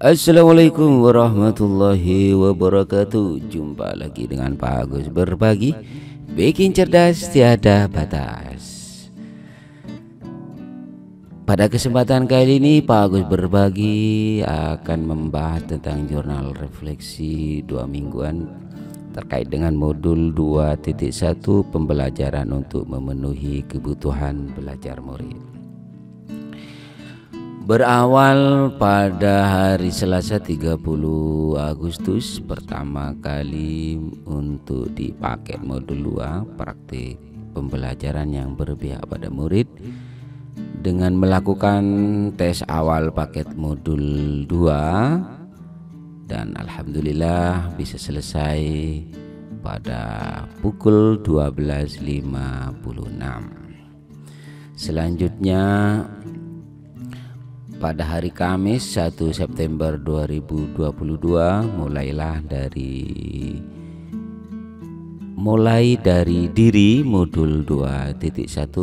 Assalamualaikum warahmatullahi wabarakatuh. Jumpa lagi dengan Pak Agus berbagi, bikin cerdas tiada batas. Pada kesempatan kali ini Pak Agus berbagi akan membahas tentang jurnal refleksi 2 mingguan terkait dengan modul 2.1 pembelajaran untuk memenuhi kebutuhan belajar murid. Berawal pada hari Selasa 30 Agustus pertama kali untuk di paket modul 2 praktik pembelajaran yang berpihak pada murid dengan melakukan tes awal paket modul 2, dan alhamdulillah bisa selesai pada pukul 12.56. Selanjutnya pada hari Kamis 1 September 2022 mulai dari diri modul 2.1,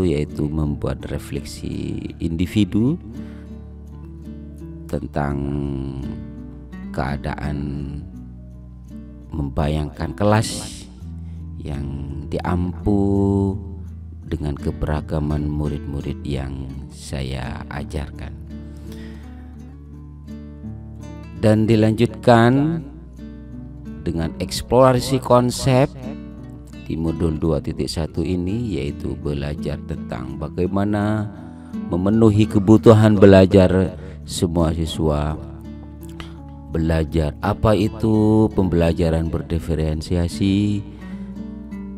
yaitu membuat refleksi individu tentang keadaan membayangkan kelas yang diampu dengan keberagaman murid-murid yang saya ajarkan. Dan dilanjutkan dengan eksplorasi konsep di modul 2.1 ini, yaitu belajar tentang bagaimana memenuhi kebutuhan belajar semua siswa. Belajar apa itu pembelajaran berdiferensiasi,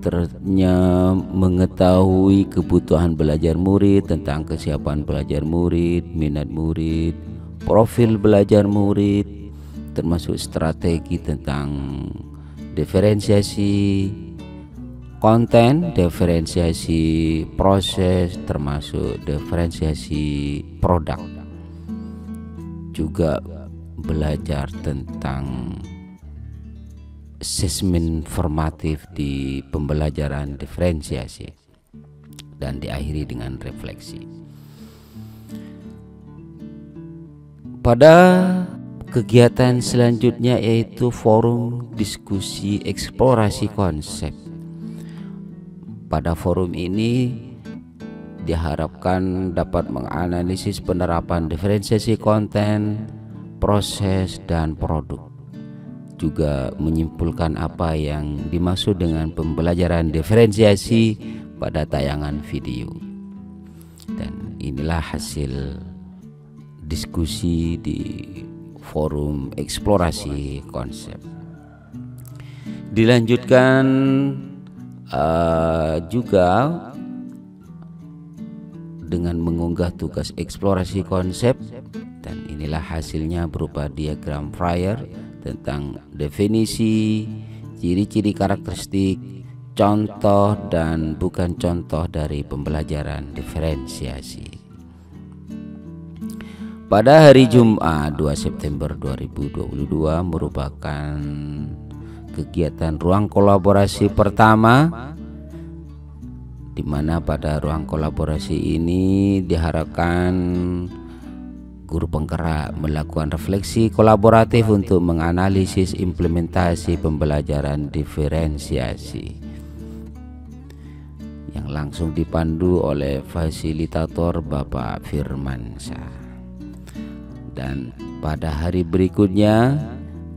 ternyata mengetahui kebutuhan belajar murid, tentang kesiapan belajar murid, minat murid, profil belajar murid, termasuk strategi tentang diferensiasi konten, diferensiasi proses, termasuk diferensiasi produk. Juga belajar tentang asesmen formatif di pembelajaran diferensiasi, dan diakhiri dengan refleksi. Pada kegiatan selanjutnya yaitu forum diskusi eksplorasi konsep. Pada forum ini diharapkan dapat menganalisis penerapan diferensiasi konten, proses, dan produk. Juga menyimpulkan apa yang dimaksud dengan pembelajaran diferensiasi pada tayangan video. Dan inilah hasil diskusi di forum eksplorasi konsep. Dilanjutkan juga dengan mengunggah tugas eksplorasi konsep, dan inilah hasilnya berupa diagram flyer tentang definisi, ciri-ciri karakteristik, contoh dan bukan contoh dari pembelajaran diferensiasi. Pada hari Jumat 2 September 2022 merupakan kegiatan ruang kolaborasi pertama, di mana pada ruang kolaborasi ini diharapkan guru penggerak melakukan refleksi kolaboratif untuk menganalisis implementasi pembelajaran diferensiasi yang langsung dipandu oleh fasilitator Bapak Firmansyah. Dan pada hari berikutnya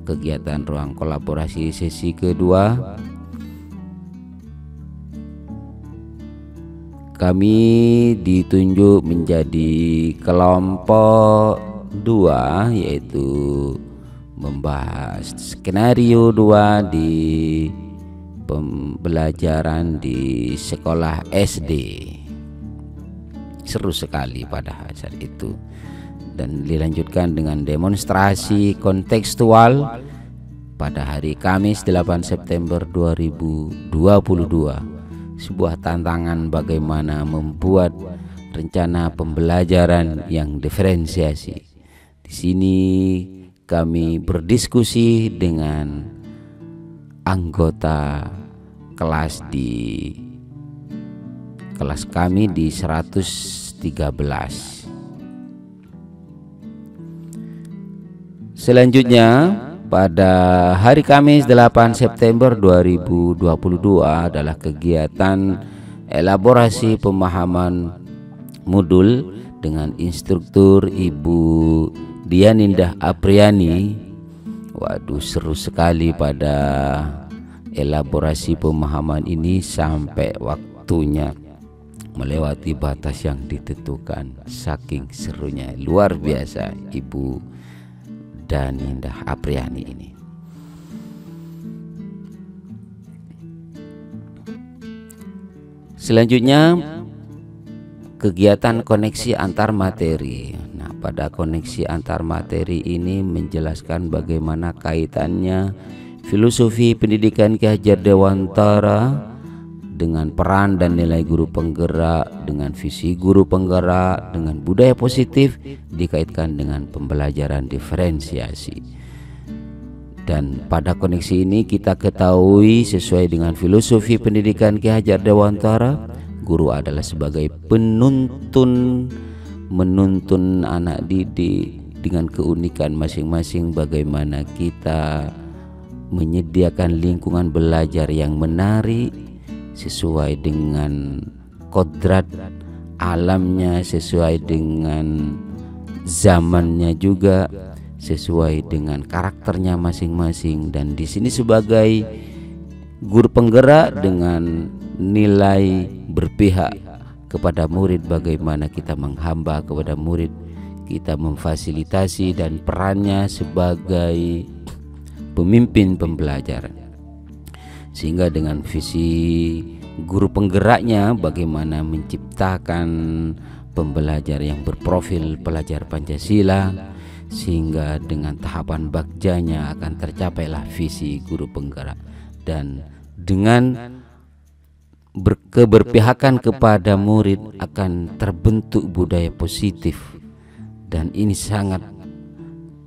kegiatan ruang kolaborasi sesi kedua, kami ditunjuk menjadi kelompok 2, yaitu membahas skenario 2 di pembelajaran di sekolah SD. Seru sekali pada saat itu. Dan dilanjutkan dengan demonstrasi kontekstual pada hari Kamis 8 September 2022. Sebuah tantangan bagaimana membuat rencana pembelajaran yang diferensiasi. Di sini kami berdiskusi dengan anggota kelas kami di 113. Selanjutnya pada hari Kamis 8 September 2022 adalah kegiatan elaborasi pemahaman modul dengan instruktur Ibu Dianindah Apriani. Waduh, seru sekali pada elaborasi pemahaman ini sampai waktunya melewati batas yang ditentukan. Saking serunya, luar biasa Ibu Dianindah Apriani ini. Selanjutnya kegiatan koneksi antar materi. Nah, pada koneksi antar materi ini menjelaskan bagaimana kaitannya filosofi pendidikan Ki Hajar Dewantara dengan peran dan nilai guru penggerak, dengan visi guru penggerak, dengan budaya positif dikaitkan dengan pembelajaran diferensiasi. Dan pada koneksi ini kita ketahui sesuai dengan filosofi pendidikan Ki Hajar Dewantara, guru adalah sebagai menuntun anak didik dengan keunikan masing-masing, bagaimana kita menyediakan lingkungan belajar yang menarik sesuai dengan kodrat alamnya, sesuai dengan zamannya juga, sesuai dengan karakternya masing-masing. Dan di sini sebagai guru penggerak dengan nilai berpihak kepada murid, bagaimana kita menghamba kepada murid, kita memfasilitasi, dan perannya sebagai pemimpin pembelajaran. Sehingga dengan visi guru penggeraknya bagaimana menciptakan pembelajar yang berprofil pelajar Pancasila, sehingga dengan tahapan bagjanya akan tercapailah visi guru penggerak. Dan dengan keberpihakan kepada murid akan terbentuk budaya positif, dan ini sangat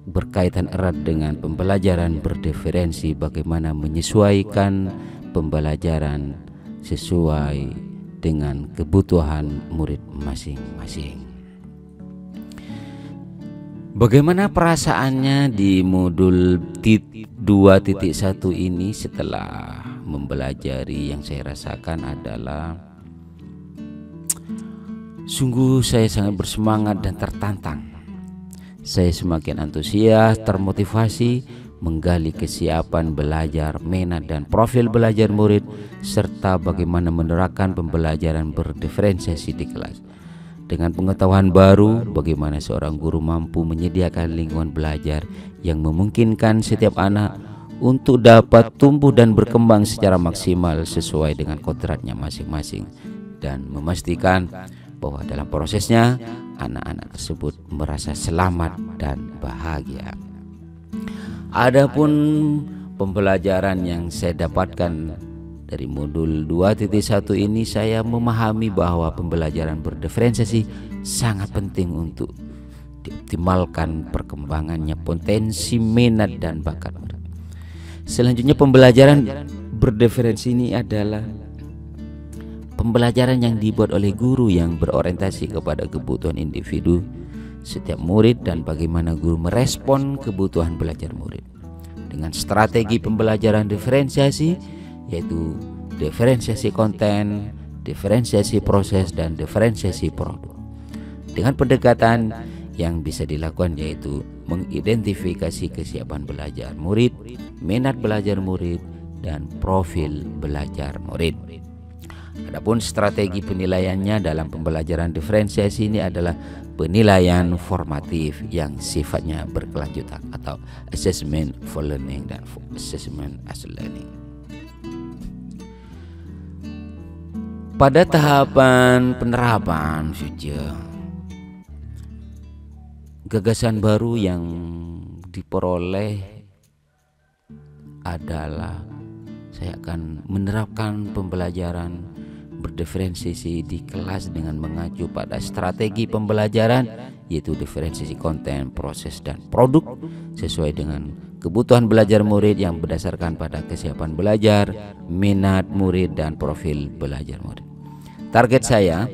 berkaitan erat dengan pembelajaran berdiferensi, bagaimana menyesuaikan pembelajaran sesuai dengan kebutuhan murid masing-masing. Bagaimana perasaannya di modul 2.1 ini setelah mempelajari? Yang saya rasakan adalah sungguh saya sangat bersemangat dan tertantang. Saya semakin antusias, termotivasi menggali kesiapan belajar, minat dan profil belajar murid, serta bagaimana menerapkan pembelajaran berdiferensiasi di kelas. Dengan pengetahuan baru, bagaimana seorang guru mampu menyediakan lingkungan belajar yang memungkinkan setiap anak untuk dapat tumbuh dan berkembang secara maksimal sesuai dengan kodratnya masing-masing, dan memastikan bahwa dalam prosesnya anak-anak tersebut merasa selamat dan bahagia. Adapun pembelajaran yang saya dapatkan dari modul 2.1 ini, saya memahami bahwa pembelajaran berdiferensiasi sangat penting untuk dioptimalkan perkembangannya potensi minat dan bakat. Selanjutnya, pembelajaran berdiferensiasi ini adalah pembelajaran yang dibuat oleh guru yang berorientasi kepada kebutuhan individu setiap murid dan bagaimana guru merespon kebutuhan belajar murid dengan strategi pembelajaran diferensiasi, yaitu diferensiasi konten, diferensiasi proses, dan diferensiasi produk. Dengan pendekatan yang bisa dilakukan yaitu mengidentifikasi kesiapan belajar murid, minat belajar murid, dan profil belajar murid. Adapun strategi penilaiannya dalam pembelajaran diferensiasi ini adalah penilaian formatif yang sifatnya berkelanjutan atau assessment for learning dan assessment as learning. Pada tahapan penerapan future, gagasan baru yang diperoleh adalah saya akan menerapkan pembelajaran berdiferensiasi di kelas dengan mengacu pada strategi pembelajaran, yaitu diferensiasi konten, proses, dan produk sesuai dengan kebutuhan belajar murid yang berdasarkan pada kesiapan belajar, minat murid, dan profil belajar murid. Target saya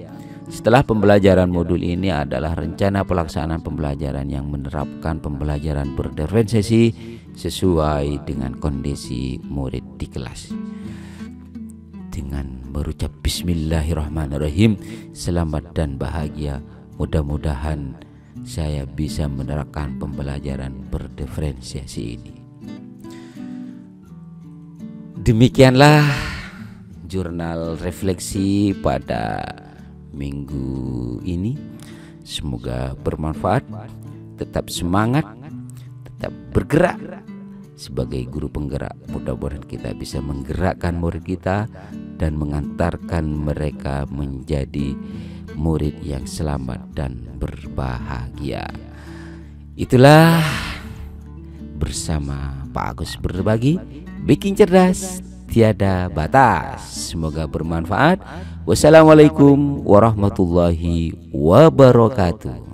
Setelah pembelajaran modul ini adalah rencana pelaksanaan pembelajaran yang menerapkan pembelajaran berdifferensiasi sesuai dengan kondisi murid di kelas. Dengan berucap bismillahirrahmanirrahim, selamat dan bahagia. Mudah-mudahan saya bisa menerapkan pembelajaran berdiferensiasi ini. Demikianlah jurnal refleksi pada minggu ini. Semoga bermanfaat. Tetap semangat, tetap bergerak sebagai guru penggerak. Mudah-mudahan kita bisa menggerakkan murid kita dan mengantarkan mereka menjadi murid yang selamat dan berbahagia. Itulah bersama Pak Agus berbagi, bikin cerdas tiada batas. Semoga bermanfaat. Wassalamualaikum warahmatullahi wabarakatuh.